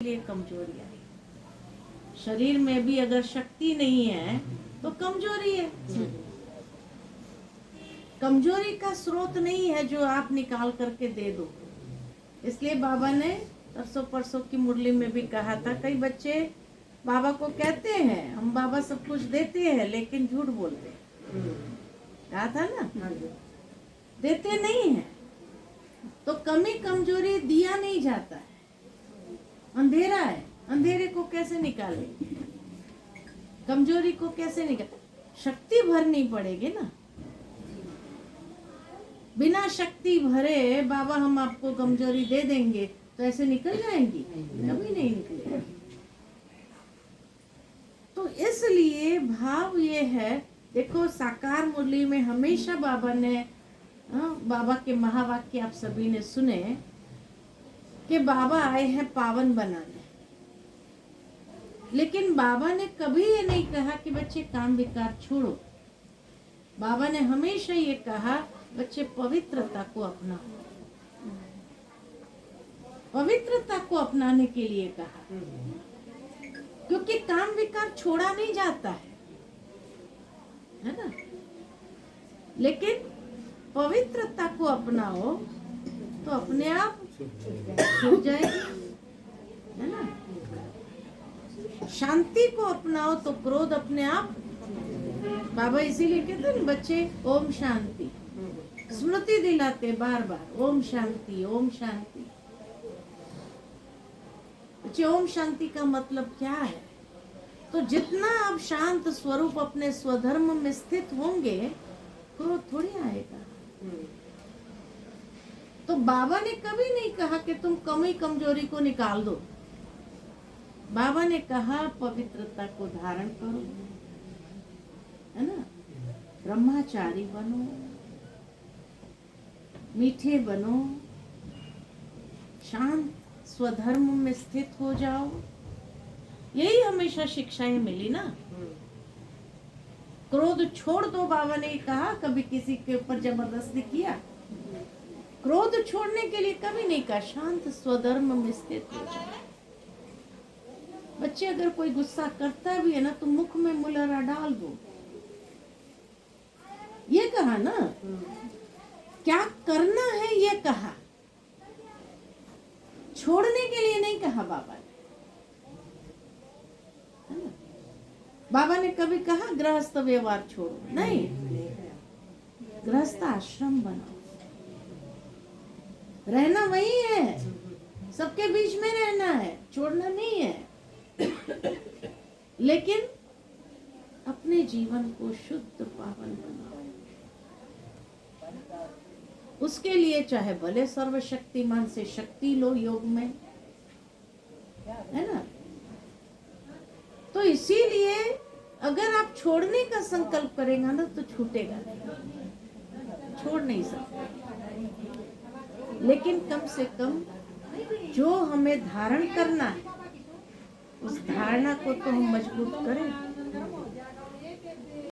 लिए कमजोरी आई। शरीर में भी अगर शक्ति नहीं है तो कमजोरी है। कमजोरी का स्रोत नहीं है जो आप निकाल करके दे दो। इसलिए बाबा ने परसों परसों की मुरली में भी कहा था, कई बच्चे बाबा को कहते हैं हम बाबा सब कुछ देते हैं लेकिन झूठ बोलते हैं। कहा था ना, देते नहीं है तो कमी कमजोरी दिया नहीं जाता है। अंधेरा है, अंधेरे को कैसे निकाले, कमजोरी को कैसे निकाले, शक्ति भरनी पड़ेगी ना। बिना शक्ति भरे बाबा हम आपको कमजोरी दे देंगे तो ऐसे निकल जाएंगी, कभी नहीं निकलेगी। तो इसलिए भाव ये है, देखो साकार मुरली में हमेशा बाबा ने बाबा के महावाक्य आप सभी ने सुने कि बाबा आए हैं पावन बनाने। लेकिन बाबा ने कभी ये नहीं कहा कि बच्चे काम विकार छोड़ो। बाबा ने हमेशा ये कहा बच्चे पवित्रता को अपनाओ। पवित्रता को अपनाने के लिए कहा, क्योंकि काम विकार छोड़ा नहीं जाता है ना। लेकिन पवित्रता को अपनाओ तो अपने आप छूट जाएगी, है ना। शांति को अपनाओ तो क्रोध अपने आप। बाबा इसीलिए कहते हैं बच्चे ओम शांति, स्मृति दिलाते बार बार, ओम शांति ओम शांति। बच्चे ओम शांति का मतलब क्या है? तो जितना आप शांत स्वरूप अपने स्वधर्म में स्थित होंगे, क्रोध थोड़ी आएगा। तो बाबा ने कभी नहीं कहा कि तुम कमी कमजोरी को निकाल दो। बाबा ने कहा पवित्रता को धारण करो, है ना। ब्रह्मचारी बनो, मीठे बनो, शांत स्वधर्म में स्थित हो जाओ। यही हमेशा शिक्षाएं मिली ना। क्रोध छोड़ दो बाबा ने कहा, कभी किसी के ऊपर जबरदस्ती किया। क्रोध छोड़ने के लिए कभी नहीं कहा, शांत स्वधर्म में स्थित हो जाओ। बच्चे अगर कोई गुस्सा करता भी है ना तो मुख में मुलरा डाल दो, ये कहा ना। क्या करना है ये कहा, छोड़ने के लिए नहीं कहा बाबा ने, है ना। बाबा ने कभी कहा गृहस्थ व्यवहार छोड़ो, नहीं। गृहस्थ आश्रम बनाओ, रहना वही है, सबके बीच में रहना है, छोड़ना नहीं है। लेकिन अपने जीवन को शुद्ध पावन बनाओ। उसके लिए चाहे भले सर्वशक्तिमान से शक्ति लो योग में, है ना। तो इसीलिए अगर आप छोड़ने का संकल्प करेंगे ना तो छूटेगा नहीं, छोड़ नहीं सकते। लेकिन कम से कम जो हमें धारण करना है उस धारणा को तो हम मजबूत करें।